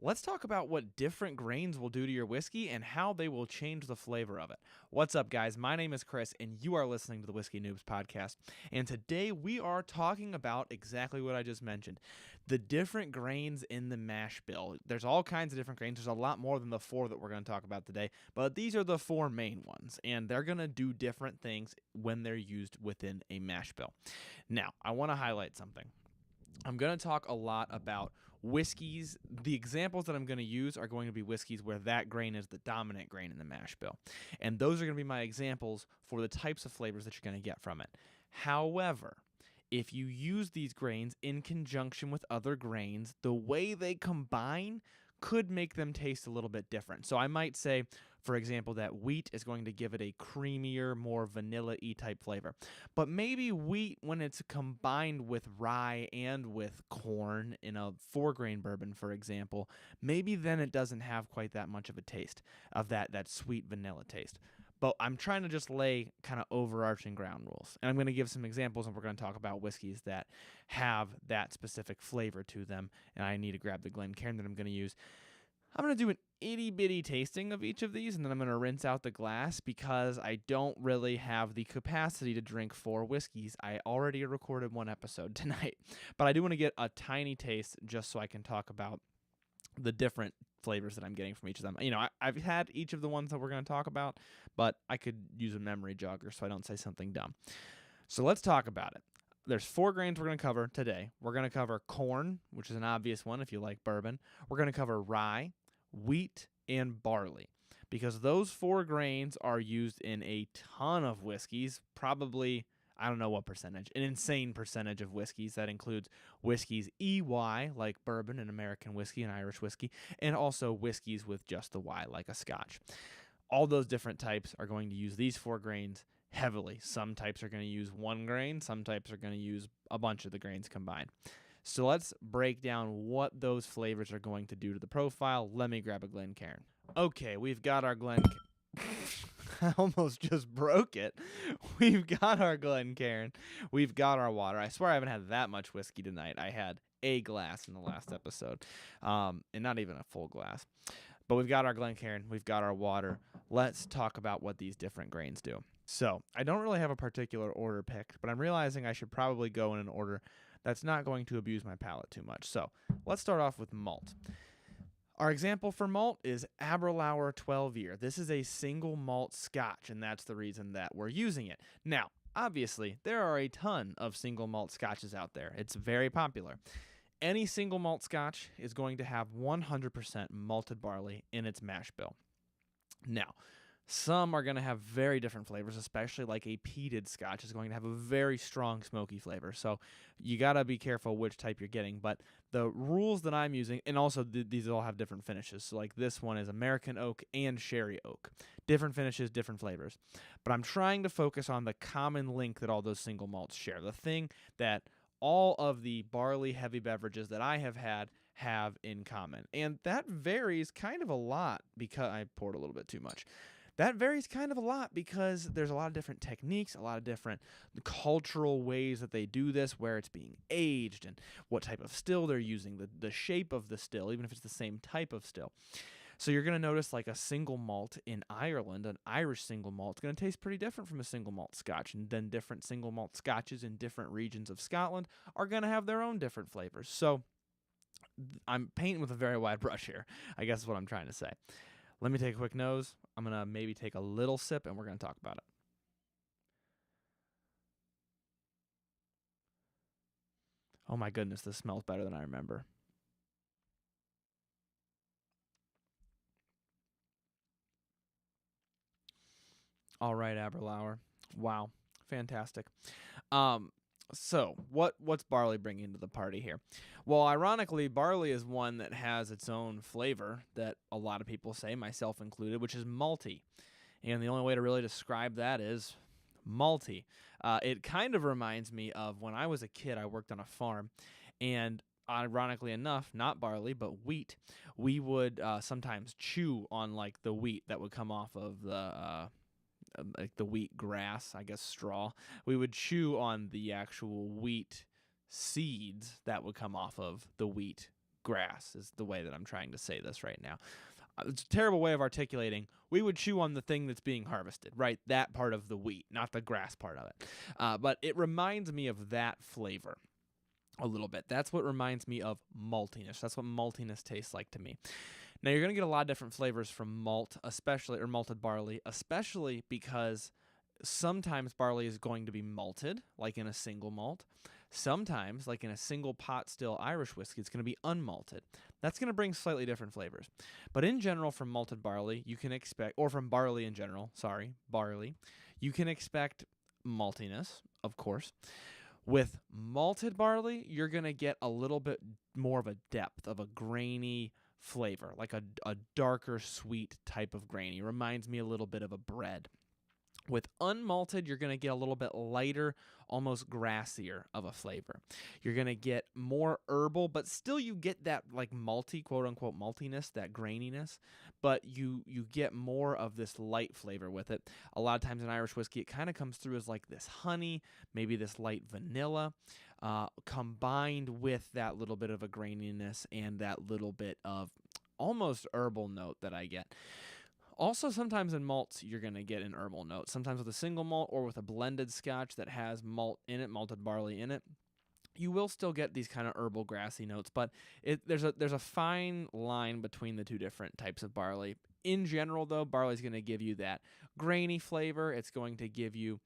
let's talk about what different grains will do to your whiskey and how they will change the flavor of it. What's up, guys? My name is Chris, and you are listening to the Whiskey Noobs Podcast. And today we are talking about exactly what I just mentioned, the different grains in the mash bill. There's all kinds of different grains. There's a lot more than the 4 that we're going to talk about today, but these are the 4 main ones, and they're going to do different things when they're used within a mash bill. Now, I want to highlight something. I'm going to talk a lot about whiskeys. The examples that I'm going to use are going to be whiskeys where that grain is the dominant grain in the mash bill. And those are going to be my examples for the types of flavors that you're going to get from it. However, if you use these grains in conjunction with other grains, the way they combine could make them taste a little bit different. So I might say, for example, that wheat is going to give it a creamier, more vanilla-y type flavor. But maybe wheat, when it's combined with rye and with corn in a 4-grain bourbon, for example, maybe then it doesn't have quite that much of a taste of that sweet vanilla taste. But I'm trying to just lay kind of overarching ground rules. And I'm going to give some examples, and we're going to talk about whiskeys that have that specific flavor to them. And I need to grab the Glencairn that I'm going to use. I'm going to do an itty-bitty tasting of each of these, and then I'm going to rinse out the glass because I don't really have the capacity to drink 4 whiskeys. I already recorded 1 episode tonight. But I do want to get a tiny taste just so I can talk about the different flavors that I'm getting from each of them. You know, I've had each of the ones that we're going to talk about, but I could use a memory jogger so I don't say something dumb. So let's talk about it. There's 4 grains we're going to cover today. We're going to cover corn, which is an obvious one if you like bourbon. We're going to cover rye, wheat, and barley, because those 4 grains are used in a ton of whiskeys, probably, I don't know what percentage, an insane percentage of whiskeys. That includes whiskeys EY, like bourbon and American whiskey and Irish whiskey, and also whiskeys with just the Y, like a Scotch. All those different types are going to use these 4 grains heavily. Some types are going to use 1 grain. Some types are going to use a bunch of the grains combined. So let's break down what those flavors are going to do to the profile. Let me grab a Glencairn. Okay, we've got our Glencairn. I almost just broke it. We've got our Glencairn. We've got our water. I swear I haven't had that much whiskey tonight. I had a glass in the last episode, and not even a full glass. But we've got our Glencairn. We've got our water. Let's talk about what these different grains do. So I don't really have a particular order picked, but I'm realizing I should probably go in an order that's not going to abuse my palate too much. So let's start off with malt. Our example for malt is Aberlour 12-year. This is a single malt Scotch, and that's the reason that we're using it. Now, obviously, there are a ton of single malt Scotches out there. It's very popular. Any single malt Scotch is going to have 100% malted barley in its mash bill. Now, some are going to have very different flavors, especially like a peated Scotch is going to have a very strong smoky flavor. So you got to be careful which type you're getting. But the rules that I'm using, and also these all have different finishes. So like this one is American oak and sherry oak. Different finishes, different flavors. But I'm trying to focus on the common link that all those single malts share. The thing that all of the barley heavy beverages that I have had have in common. And that varies kind of a lot because I poured a little bit too much. That varies kind of a lot because there's a lot of different techniques, a lot of different cultural ways that they do this, where it's being aged and what type of still they're using, the shape of the still, even if it's the same type of still. So you're going to notice like a single malt in Ireland, an Irish single malt, is going to taste pretty different from a single malt Scotch. And then different single malt Scotches in different regions of Scotland are going to have their own different flavors. So I'm painting with a very wide brush here, I guess is what I'm trying to say. Let me take a quick nose. I'm going to maybe take a little sip, and we're going to talk about it. Oh my goodness, this smells better than I remember. All right, Aberlour. Wow, fantastic. So what's barley bringing to the party here? Well, ironically, barley is one that has its own flavor that a lot of people say, myself included, which is malty. And the only way to really describe that is malty. It kind of reminds me of when I was a kid, I worked on a farm, and ironically enough, not barley, but wheat, we would sometimes chew on like the wheat that would come off of like the wheat grass, I guess straw. We would chew on the actual wheat seeds that would come off of the wheat grass is the way that I'm trying to say this right now. It's a terrible way of articulating. We would chew on the thing that's being harvested, right? That part of the wheat, not the grass part of it. But it reminds me of that flavor a little bit. That's what reminds me of maltiness. That's what maltiness tastes like to me. Now, you're going to get a lot of different flavors from malt, especially, or malted barley, especially because sometimes barley is going to be malted, like in a single malt. Sometimes, like in a single pot still Irish whiskey, it's going to be unmalted. That's going to bring slightly different flavors. But in general, from malted barley, you can expect, or from barley in general, barley, you can expect maltiness, of course. With malted barley, you're going to get a little bit more of a depth of a grainy flavor, like a darker, sweet type of grainy. Reminds me a little bit of a bread. With unmalted, you're going to get a little bit lighter, almost grassier of a flavor. You're going to get more herbal, but still you get that like malty, quote-unquote maltiness, that graininess, but you get more of this light flavor with it. A lot of times in Irish whiskey, it kind of comes through as like this honey, maybe this light vanilla, combined with that little bit of a graininess and that little bit of almost herbal note that I get. Also, sometimes in malts, you're going to get an herbal note. Sometimes with a single malt or with a blended scotch that has malt in it, malted barley in it, you will still get these kind of herbal, grassy notes. But there's a fine line between the two different types of barley. In general, though, barley is going to give you that grainy flavor. It's going to give you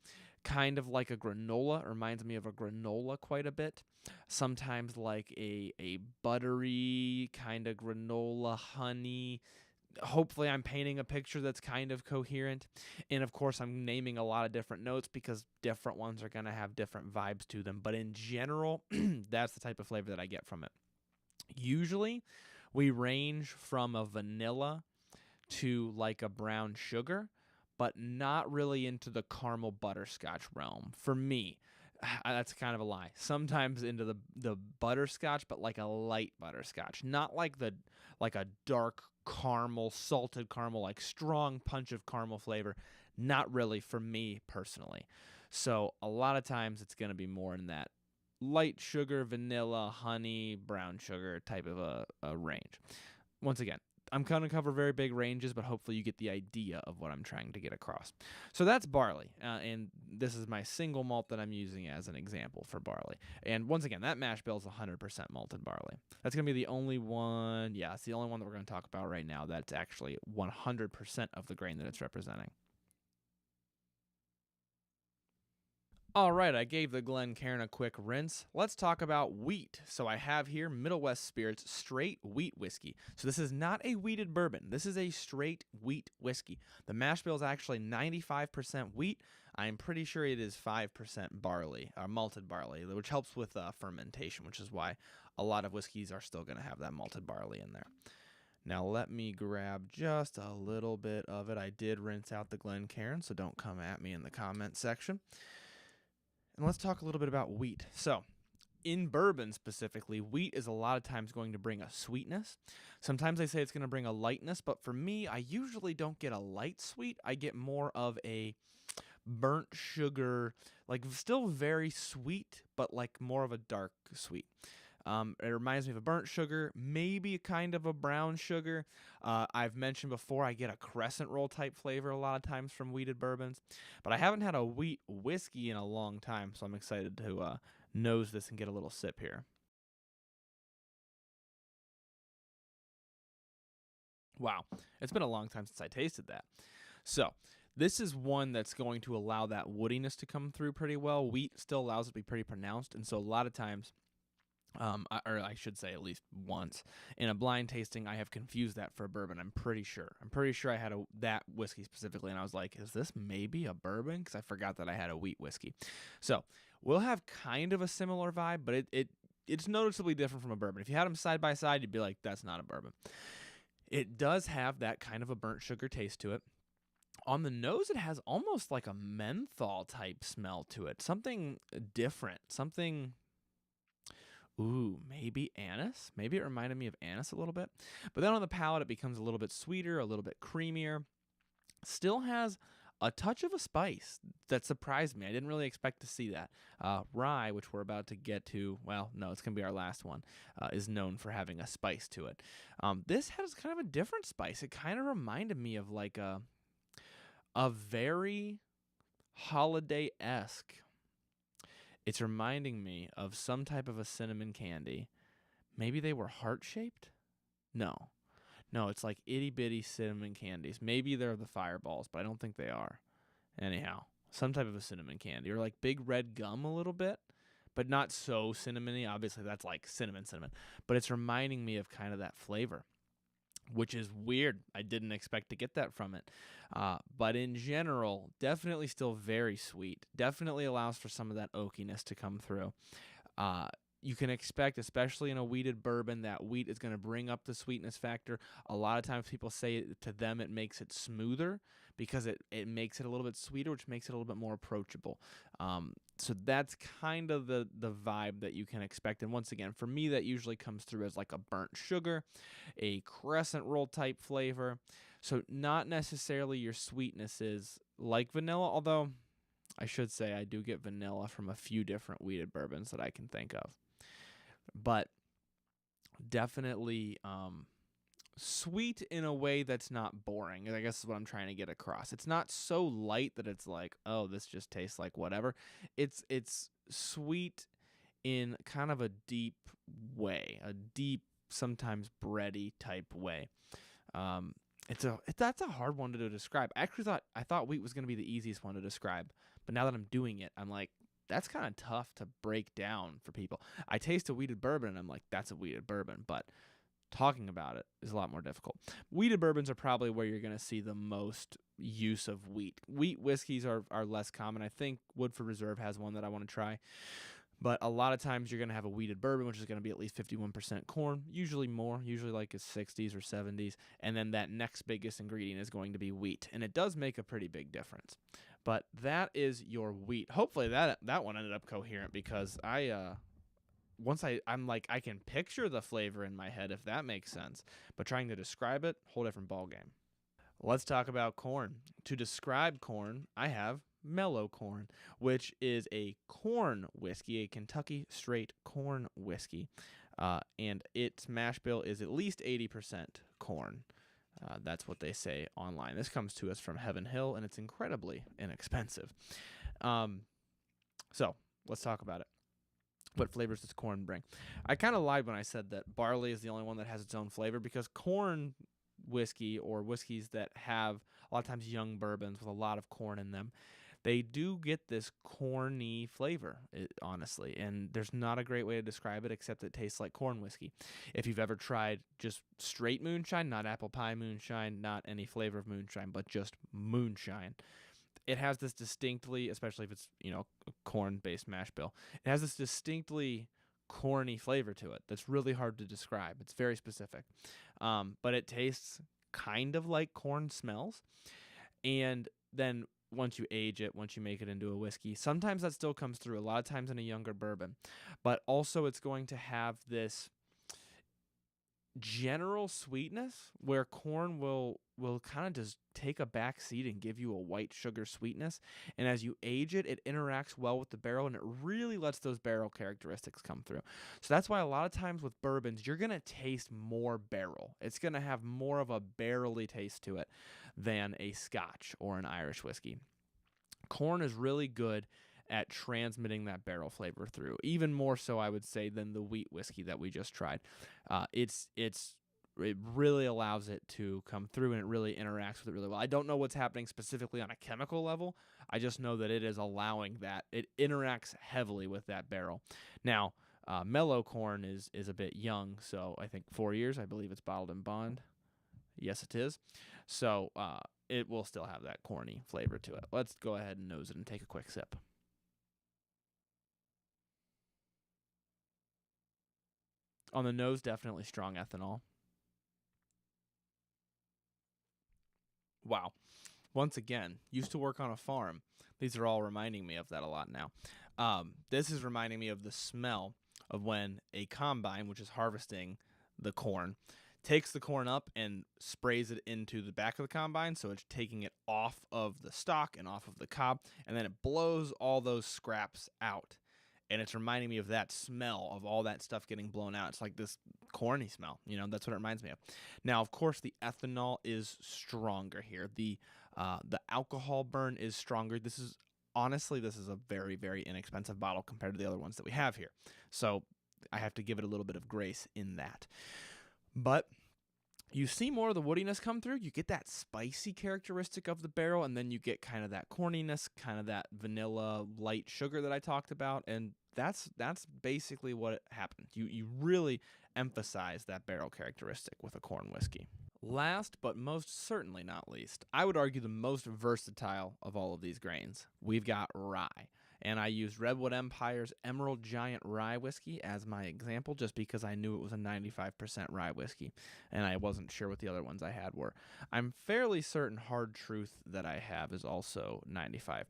kind of like a granola. It reminds me of a granola quite a bit. Sometimes like a buttery kind of granola, honey. Hopefully I'm painting a picture that's kind of coherent. And of course, I'm naming a lot of different notes because different ones are going to have different vibes to them. But in general, that's the type of flavor that I get from it. Usually, we range from a vanilla to like a brown sugar, but not really into the caramel butterscotch realm. For me, that's kind of a lie. Sometimes into the butterscotch, but like a light butterscotch, not like a dark caramel, salted caramel, like strong punch of caramel flavor. Not really for me personally. So a lot of times it's going to be more in that light sugar, vanilla, honey, brown sugar type of a range. Once again, I'm going to cover very big ranges, but hopefully you get the idea of what I'm trying to get across. So that's barley, and this is my single malt that I'm using as an example for barley. And once again, that mash bill is 100% malted barley. That's going to be the only one, it's the only one that we're going to talk about right now that's actually 100% of the grain that it's representing. All right, I gave the Glencairn a quick rinse. Let's talk about wheat. So I have here Middle West Spirits straight wheat whiskey. So this is not a wheated bourbon. This is a straight wheat whiskey. The mash bill is actually 95% wheat. I'm pretty sure it is 5% barley, malted barley, which helps with fermentation, which is why a lot of whiskeys are still going to have that malted barley in there. Now let me grab just a little bit of it. I did rinse out the Glencairn, so don't come at me in the comment section. And let's talk a little bit about wheat. So, in bourbon specifically, wheat is a lot of times going to bring a sweetness. Sometimes they say it's going to bring a lightness, but for me, I usually don't get a light sweet. I get more of a burnt sugar, like still very sweet, but like more of a dark sweet. It reminds me of a burnt sugar, maybe a kind of a brown sugar. I've mentioned before I get a crescent roll type flavor a lot of times from wheated bourbons, but I haven't had a wheat whiskey in a long time, so I'm excited to nose this and get a little sip here. Wow, it's been a long time since I tasted that. So this is one that's going to allow that woodiness to come through pretty well. Wheat still allows it to be pretty pronounced, and so a lot of times, or I should say at least once, in a blind tasting, I have confused that for a bourbon. I'm pretty sure I had that whiskey specifically, and I was like, is this maybe a bourbon? Because I forgot that I had a wheat whiskey. So we'll have kind of a similar vibe, but it's noticeably different from a bourbon. If you had them side by side, you'd be like, that's not a bourbon. It does have that kind of a burnt sugar taste to it. On the nose, it has almost like a menthol type smell to it. Something different. Something... Ooh, maybe anise? Maybe it reminded me of anise a little bit. But then on the palate, it becomes a little bit sweeter, a little bit creamier. Still has a touch of a spice that surprised me. I didn't really expect to see that. Rye, which we're about to get to, well, no, it's going to be our last one, is known for having a spice to it. This has kind of a different spice. It kind of reminded me of like a very holiday-esque. It's reminding me of some type of a cinnamon candy. Maybe they were heart-shaped? No. No, it's like itty-bitty cinnamon candies. Maybe they're the fireballs, but I don't think they are. Anyhow, some type of a cinnamon candy. Or like big red gum a little bit, but not so cinnamony. Obviously, that's like cinnamon. But it's reminding me of kind of that flavor, which is weird. I didn't expect to get that from it. But in general, definitely still very sweet. Definitely allows for some of that oakiness to come through. You can expect, especially in a wheated bourbon, that wheat is going to bring up the sweetness factor. A lot of times people say to them it makes it smoother because it makes it a little bit sweeter, which makes it a little bit more approachable. So that's kind of the vibe that you can expect. And once again, for me, that usually comes through as like a burnt sugar, a crescent roll type flavor. So not necessarily your sweetnesses like vanilla, although I should say I do get vanilla from a few different wheated bourbons that I can think of. But definitely sweet in a way that's not boring, I guess is what I'm trying to get across. It's not so light that it's like, oh, this just tastes like whatever. It's sweet in kind of a deep way, a deep, sometimes bready type way. That's a hard one to describe. I thought wheat was going to be the easiest one to describe, but now that I'm doing it, I'm like, that's kind of tough to break down for people. I taste a wheated bourbon, and I'm like, that's a wheated bourbon, but talking about it is a lot more difficult. Wheated bourbons are probably where you're going to see the most use of wheat. Wheat whiskeys are less common. I think Woodford Reserve has one that I want to try. But a lot of times you're going to have a wheated bourbon, which is going to be at least 51% corn, usually more, usually like a 60s or 70s. And then that next biggest ingredient is going to be wheat. And it does make a pretty big difference. But that is your wheat. Hopefully that one ended up coherent because I'm like, I can picture the flavor in my head, if that makes sense. But trying to describe it, whole different ballgame. Let's talk about corn. To describe corn, I have mellow corn, which is a corn whiskey, a Kentucky straight corn whiskey. And its mash bill is at least 80% corn. That's what they say online. This comes to us from Heaven Hill, and it's incredibly inexpensive. So let's talk about it. What flavors does corn bring? I kind of lied when I said that barley is the only one that has its own flavor, because corn whiskey, or whiskeys that have a lot of times young bourbons with a lot of corn in them, they do get this corny flavor, honestly, and there's not a great way to describe it except it tastes like corn whiskey. If you've ever tried just straight moonshine, not apple pie moonshine, not any flavor of moonshine, but just moonshine, it has this distinctly, especially if it's, a corn-based mash bill, it has this distinctly corny flavor to it that's really hard to describe. It's very specific. But it tastes kind of like corn smells. And then once you age it, once you make it into a whiskey, sometimes that still comes through, a lot of times in a younger bourbon. But also it's going to have this general sweetness where corn will kind of just take a back seat and give you a white sugar sweetness. And as you age it, it interacts well with the barrel, and it really lets those barrel characteristics come through. So that's why a lot of times with bourbons, you're going to taste more barrel. It's going to have more of a barrely taste to it than a Scotch or an Irish whiskey. Corn is really good at transmitting that barrel flavor through, even more so, I would say, than the wheat whiskey that we just tried. It really allows it to come through, and it really interacts with it really well. I don't know what's happening specifically on a chemical level. I just know that it is allowing that. It interacts heavily with that barrel. Now, mellow corn is a bit young, so I think 4 years. I believe it's bottled in bond. Yes, it is. So it will still have that corny flavor to it. Let's go ahead and nose it and take a quick sip. On the nose, definitely strong ethanol. Wow. Once again, used to work on a farm. These are all reminding me of that a lot now. This is reminding me of the smell of when a combine, which is harvesting the corn, takes the corn up and sprays it into the back of the combine, so it's taking it off of the stalk and off of the cob, and then it blows all those scraps out. And it's reminding me of that smell of all that stuff getting blown out. It's like this corny smell, that's what it reminds me of. Now, of course, the ethanol is stronger here. The alcohol burn is stronger. This is a very, very inexpensive bottle compared to the other ones that we have here. So I have to give it a little bit of grace in that. But you see more of the woodiness come through. You get that spicy characteristic of the barrel, and then you get kind of that corniness, kind of that vanilla light sugar that I talked about, and that's basically what happened. You really emphasize that barrel characteristic with a corn whiskey. Last, but most certainly not least, I would argue the most versatile of all of these grains. We've got rye. And I used Redwood Empire's Emerald Giant Rye Whiskey as my example just because I knew it was a 95% rye whiskey, and I wasn't sure what the other ones I had were. I'm fairly certain Hard Truth that I have is also 95%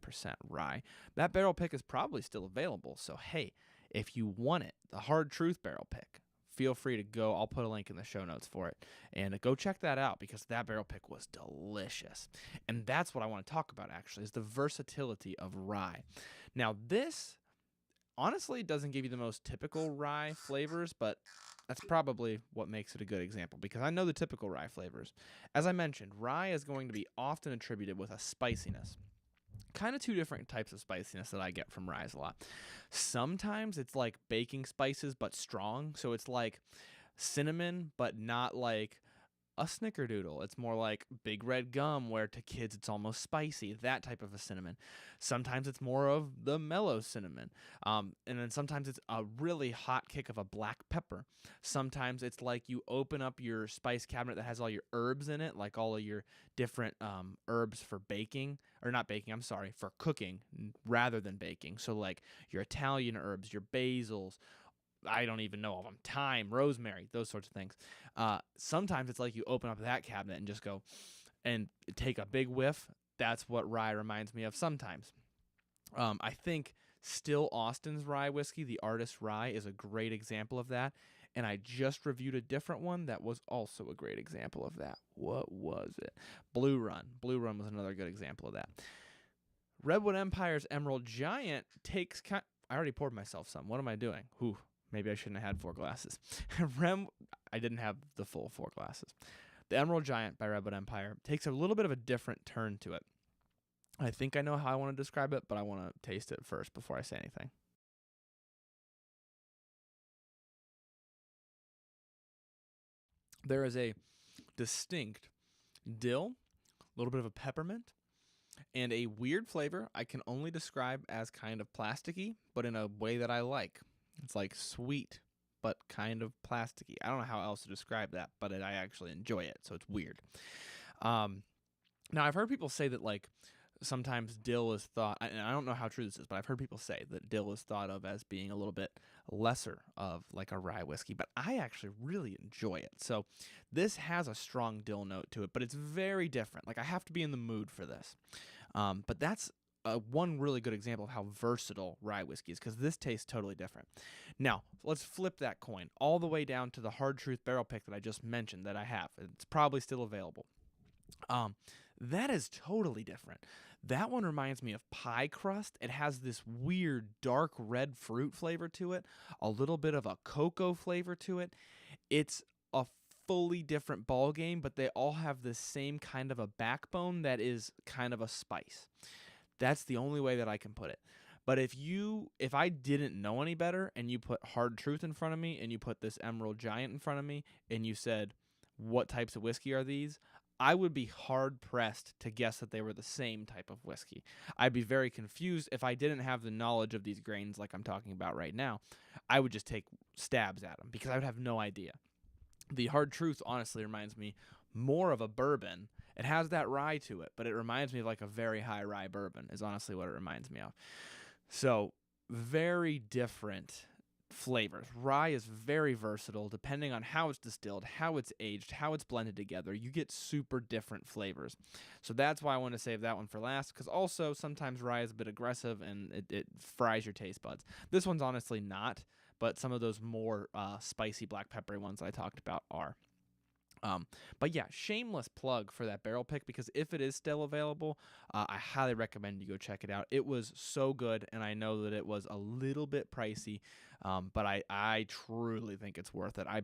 rye. That barrel pick is probably still available, so hey, if you want it, the Hard Truth barrel pick, feel free to go. I'll put a link in the show notes for it. And go check that out because that barrel pick was delicious. And that's what I want to talk about, actually, is the versatility of rye. Now, this honestly doesn't give you the most typical rye flavors, but that's probably what makes it a good example because I know the typical rye flavors. As I mentioned, rye is going to be often attributed with a spiciness. Kind of two different types of spiciness that I get from rye a lot. Sometimes it's like baking spices but strong, so it's like cinnamon but not like a snickerdoodle. It's more like big red gum where to kids it's almost spicy, that type of a cinnamon. Sometimes it's more of the mellow cinnamon. And then sometimes it's a really hot kick of a black pepper. Sometimes it's like you open up your spice cabinet that has all your herbs in it, like all of your different herbs for baking, or not baking, I'm sorry, for cooking rather than baking. So like your Italian herbs, your basils, I don't even know of them, thyme, rosemary, those sorts of things. Sometimes it's like you open up that cabinet and just go and take a big whiff. That's what rye reminds me of sometimes. I think Still Austin's rye whiskey, the Artist Rye, is a great example of that. And I just reviewed a different one that was also a great example of that. What was it? Blue Run. Blue Run was another good example of that. Redwood Empire's Emerald Giant takes... I already poured myself some. What am I doing? Whew. Maybe I shouldn't have had 4 glasses. I didn't have the full 4 glasses. The Emerald Giant by Redwood Empire takes a little bit of a different turn to it. I think I know how I want to describe it, but I want to taste it first before I say anything. There is a distinct dill, a little bit of a peppermint, and a weird flavor I can only describe as kind of plasticky, but in a way that I like. It's like sweet, but kind of plasticky. I don't know how else to describe that, but I actually enjoy it, so it's weird. Now, I've heard people say that, like, sometimes dill is thought, and I don't know how true this is, but I've heard people say that dill is thought of as being a little bit lesser of, like, a rye whiskey, but I actually really enjoy it. So this has a strong dill note to it, but it's very different. Like, I have to be in the mood for this. But that's one really good example of how versatile rye whiskey is, because this tastes totally different. Now, let's flip that coin all the way down to the Hard Truth barrel pick that I just mentioned that I have. It's probably still available. That is totally different. That one reminds me of pie crust. It has this weird dark red fruit flavor to it, a little bit of a cocoa flavor to it. It's a fully different ball game, but they all have the same kind of a backbone that is kind of a spice. That's the only way that I can put it. But if I didn't know any better and you put Hard Truth in front of me and you put this Emerald Giant in front of me and you said, what types of whiskey are these? I would be hard-pressed to guess that they were the same type of whiskey. I'd be very confused if I didn't have the knowledge of these grains like I'm talking about right now. I would just take stabs at them because I would have no idea. The Hard Truth honestly reminds me more of a bourbon. It has that rye to it, but it reminds me of like a very high rye bourbon is honestly what it reminds me of. So very different flavors. Rye is very versatile depending on how it's distilled, how it's aged, how it's blended together. You get super different flavors. So that's why I want to save that one for last, because also sometimes rye is a bit aggressive and it fries your taste buds. This one's honestly not, but some of those more spicy black peppery ones I talked about are. But yeah, shameless plug for that barrel pick, because if it is still available, I highly recommend you go check it out. It was so good, and I know that it was a little bit pricey, but I truly think it's worth it. I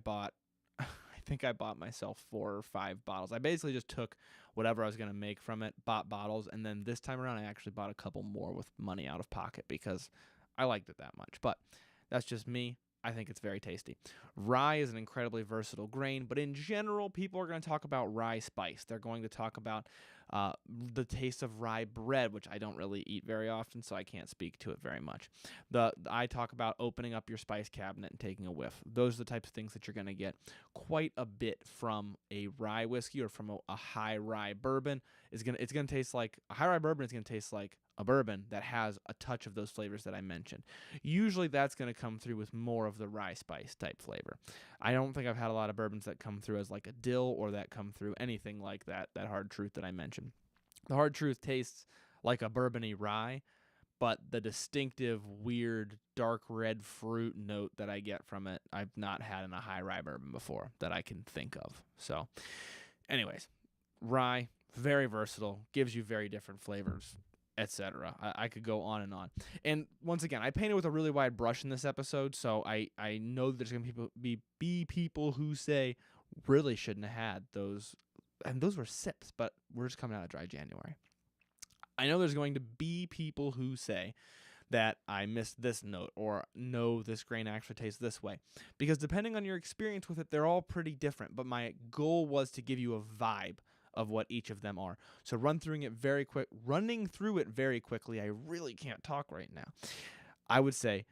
think I bought myself 4 or 5 bottles. I basically just took whatever I was going to make from it, bought bottles, and then this time around I actually bought a couple more with money out of pocket because I liked it that much. But that's just me. I think it's very tasty. Rye is an incredibly versatile grain, but in general, people are going to talk about rye spice. They're going to talk about the taste of rye bread, which I don't really eat very often, so I can't speak to it very much. I talk about opening up your spice cabinet and taking a whiff. Those are the types of things that you're going to get quite a bit from a rye whiskey or from a high rye bourbon. It's going to taste like a high rye bourbon. Is going to taste like a bourbon that has a touch of those flavors that I mentioned. Usually that's going to come through with more of the rye spice type flavor. I don't think I've had a lot of bourbons that come through as like a dill or that come through anything like that Hard Truth that I mentioned. The Hard Truth tastes like a bourbony rye, but the distinctive, weird, dark red fruit note that I get from it, I've not had in a high rye bourbon before that I can think of. So anyways, rye, very versatile, gives you very different flavors, etc. I could go on and on. And once again, I painted with a really wide brush in this episode, so I know that there's going to be people who say really shouldn't have had those, and those were sips, but we're just coming out of dry January. I know there's going to be people who say that I missed this note, or no, this grain actually tastes this way, because depending on your experience with it, they're all pretty different, but my goal was to give you a vibe of what each of them are. So running through it very quickly, I really can't talk right now. I would say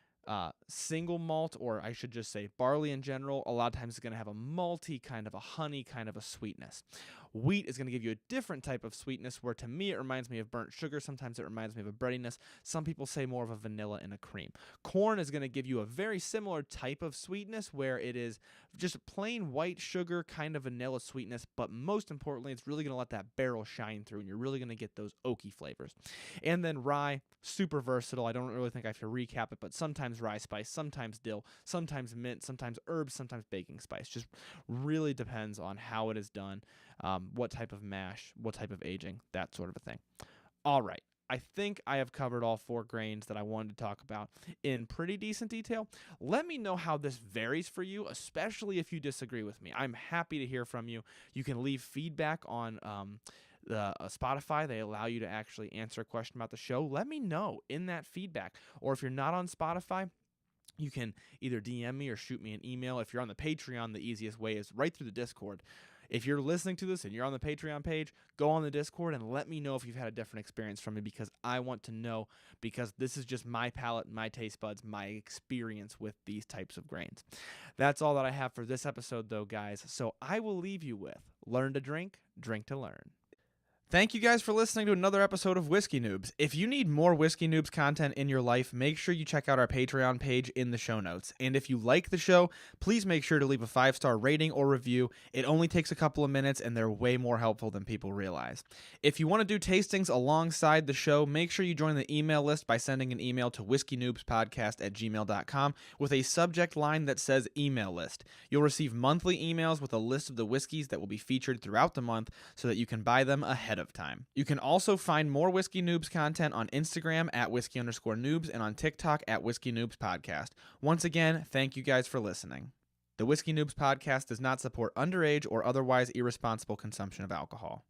single malt, or I should just say barley in general, a lot of times is going to have a malty, kind of a honey, kind of a sweetness. Wheat is going to give you a different type of sweetness, where to me it reminds me of burnt sugar. Sometimes it reminds me of a breadiness. Some people say more of a vanilla and a cream. Corn is going to give you a very similar type of sweetness, where it is just plain white sugar, kind of vanilla sweetness, but most importantly, it's really going to let that barrel shine through, and you're really going to get those oaky flavors. And then rye, super versatile. I don't really think I have to recap it, but sometimes rye spice, sometimes dill, sometimes mint, sometimes herbs, sometimes baking spice. Just really depends on how it is done, what type of mash, what type of aging, that sort of a thing. All right. I think I have covered all 4 grains that I wanted to talk about in pretty decent detail. Let me know how this varies for you, especially if you disagree with me. I'm happy to hear from you. You can leave feedback on Spotify. They allow you to actually answer a question about the show. Let me know in that feedback. Or if you're not on Spotify, you can either DM me or shoot me an email. If you're on the Patreon, the easiest way is right through the Discord. If you're listening to this and you're on the Patreon page, go on the Discord and let me know if you've had a different experience from me, because I want to know, because this is just my palate, my taste buds, my experience with these types of grains. That's all that I have for this episode, though, guys. So I will leave you with learn to drink, drink to learn. Thank you guys for listening to another episode of Whiskey Noobs. If you need more Whiskey Noobs content in your life, make sure you check out our Patreon page in the show notes. And if you like the show, please make sure to leave a 5-star rating or review. It only takes a couple of minutes, and they're way more helpful than people realize. If you want to do tastings alongside the show, make sure you join the email list by sending an email to whiskeynoobspodcast@gmail.com with a subject line that says email list. You'll receive monthly emails with a list of the whiskeys that will be featured throughout the month, so that you can buy them ahead of time. You can also find more Whiskey Noobs content on Instagram at @whiskey_noobs and on TikTok at Whiskey Noobs Podcast. Once again, thank you guys for listening. The Whiskey Noobs Podcast does not support underage or otherwise irresponsible consumption of alcohol.